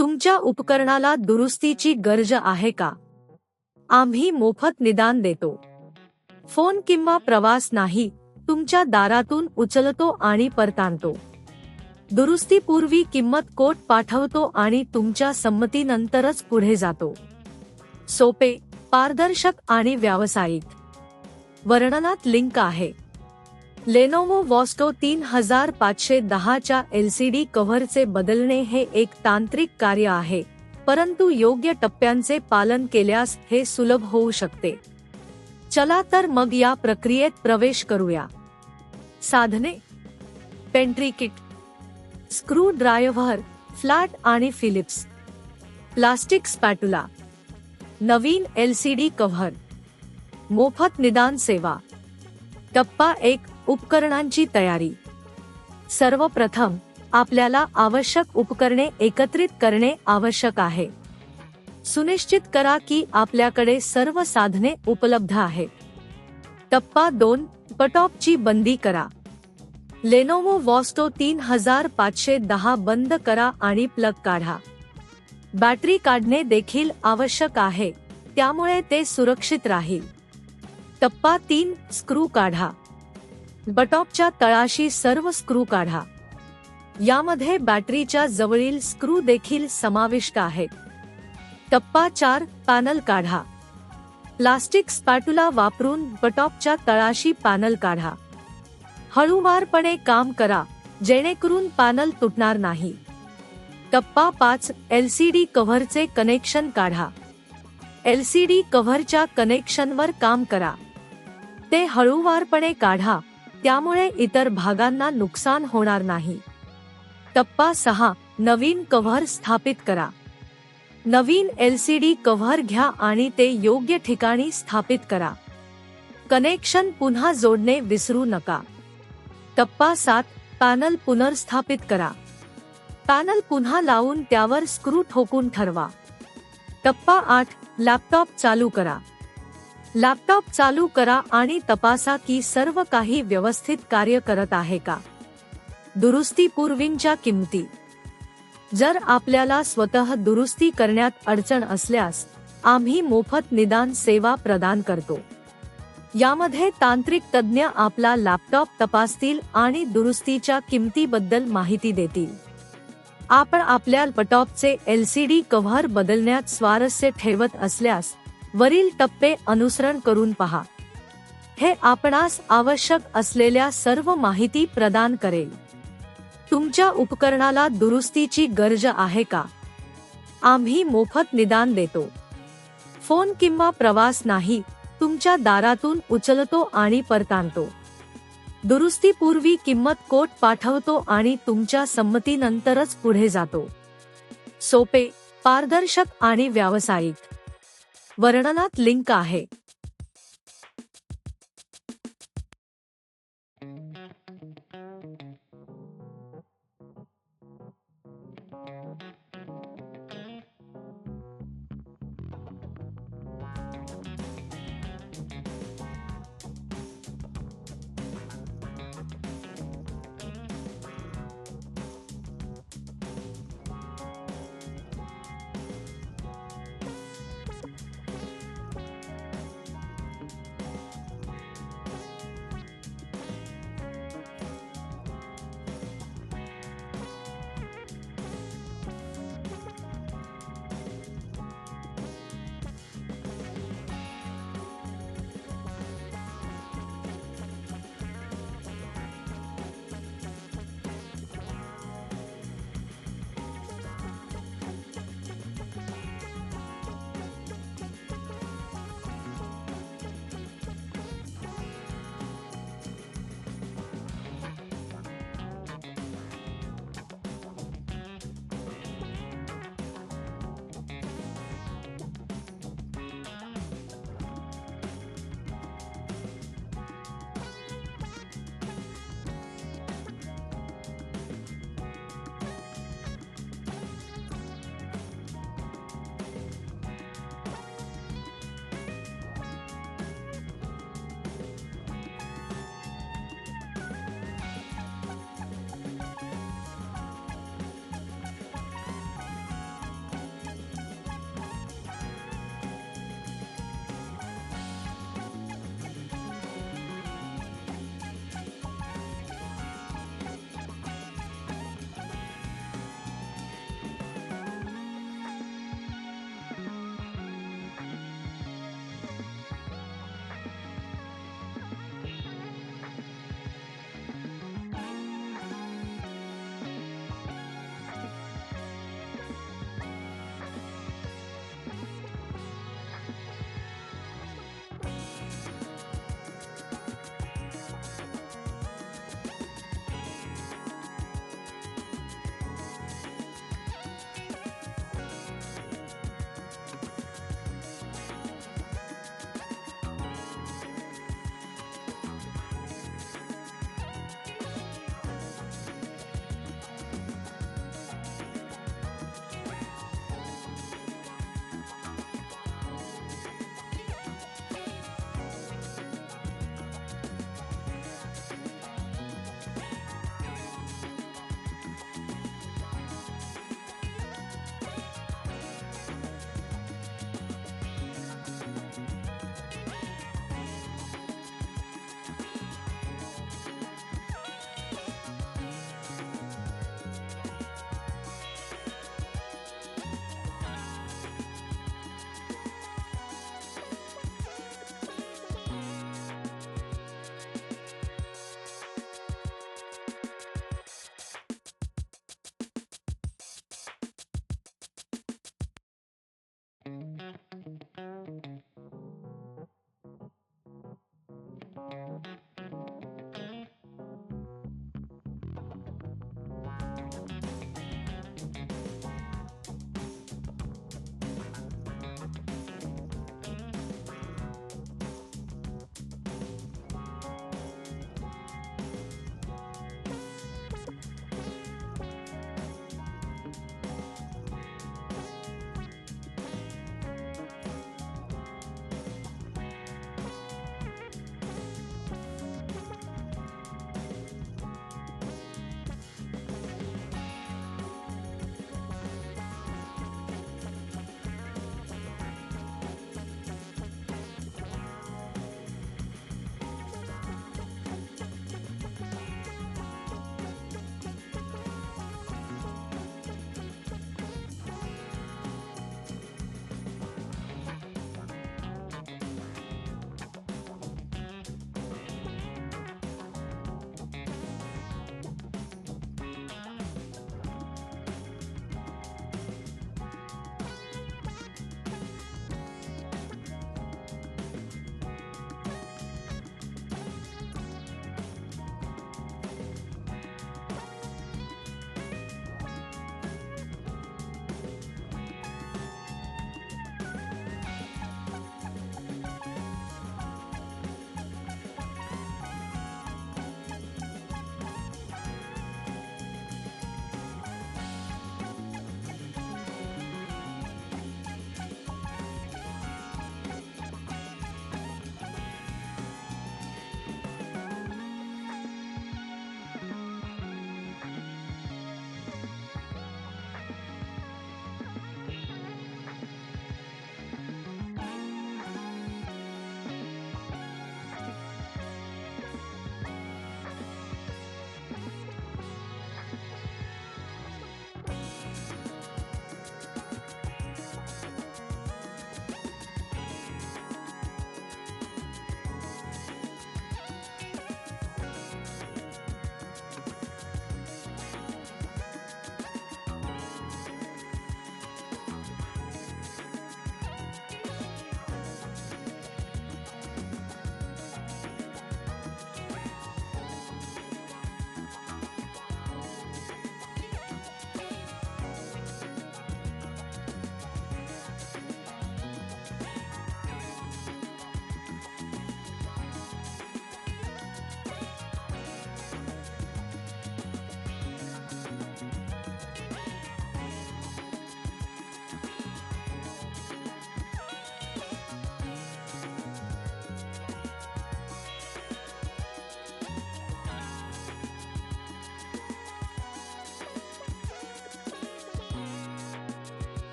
तुमच्या उपकरणाला दुरुस्तीची गरज आहे का? आम्ही मोफत निदान देतो. फोन किंवा प्रवास नाही, तुमच्या दारातून उचलतो आणि परतानतो. दुरुस्तीपूर्वी किंमत कोट पाठवतो आणि तुमच्या संमतीनंतरच पुढे जातो. सोपे, पारदर्शक आणि व्यावसायिक. वर्णनात लिंक आहे. लेनोवो वॉस्टो 3510 च्या LCD कव्हरचे बदलणे हे एक तांत्रिक कार्य आहे, परंतु योग्य टप्प्यांचे पालन केल्यास हे सुलभ होऊ शकते. चला तर मग या प्रक्रियेत प्रवेश करूया. साधने: pantry kit, screw driver, flat आणि फिलिप्स, प्लास्टिक स्पॅटुला, नवीन LCD कव्हर, मोफत निदान सेवा. टप्पा 1: उपकरणांची तयारी. सर्वप्रथम आपल्याला आवश्यक उपकरणे एकत्रित करणे आवश्यक आहे. सुनिश्चित करा की आपल्याकडे सर्व साधने उपलब्ध आहेत. टप्पा 2: पटॉपची बंदी करा. लेनोवो वॉस्टो 3510 बंद करा आणि प्लग काढा. बॅटरी काढणे देखील आवश्यक आहे, त्यामुळे ते सुरक्षित राहील. टप्पा 3: स्क्रू काढा. बटॉपच्या तळाशी सर्व स्क्रू काढा. यामध्ये बॅटरीच्या जवळील स्क्रू देखील समाविष्ट आहेत. टप्पा 4: पॅनल काढा. प्लास्टिक स्पॅटुला वापरून बटॉपच्या तळाशी पॅनल काढा. हळूवारपणे काम करा, जेणेकरून पॅनल तुटणार नाही. टप्पा 5: LCD कव्हरचे कनेक्शन काढा. LCD कव्हरच्या कनेक्शनवर काम करा. ते हळूवारपणे काढा, त्यामुळे इतर भागांना नुकसान होणार नाही. टप्पा 6: नवीन कव्हर स्थापित करा. नवीन LCD कव्हर घ्या आणि ते योग्य ठिकाणी स्थापित करा. कनेक्शन पुन्हा जोडणे विसरू नका. टप्पा 7: पॅनल पुनर्स्थापित करा. पॅनल पुन्हा लावून त्यावर स्क्रू ठोकून ठरवा. टप्पा 8: लॅपटॉप चालू करा. लॅपटॉप चालू करा आणि तपासा की सर्व काही व्यवस्थित कार्य करत आहे का. दुरुस्तीपूर्वीच्या किंमती. जर आपल्याला स्वतः दुरुस्ती करण्यात अडचण असल्यास आम्ही मोफत निदान सेवा प्रदान करतो. यामध्ये तांत्रिक तज्ज्ञ आपला लॅपटॉप तपासतील आणि दुरुस्तीच्या किंमतीबद्दल माहिती देतील. आपण आपल्या लॅपटॉपचे LCD कव्हर बदलण्यात स्वारस्य ठेवत असल्यास वरील टप्पे अनुसरण करून पहा. हे आपणास आवश्यक असलेल्या सर्व माहिती प्रदान करेल. तुमच्या उपकरणाला दुरुस्तीची गरज आहे का? आम्ही मोफत निदान देतो. फोन किंवा प्रवास नाही, तुमच्या दारातून उचलतो आणि परतानतो. दुरुस्तीपूर्वी किंमत कोट पाठवतो आणि तुमच्या संमतीनंतरच पुढे जातो. सोपे, पारदर्शक आणि व्यावसायिक. वर्णनात लिंक आहे.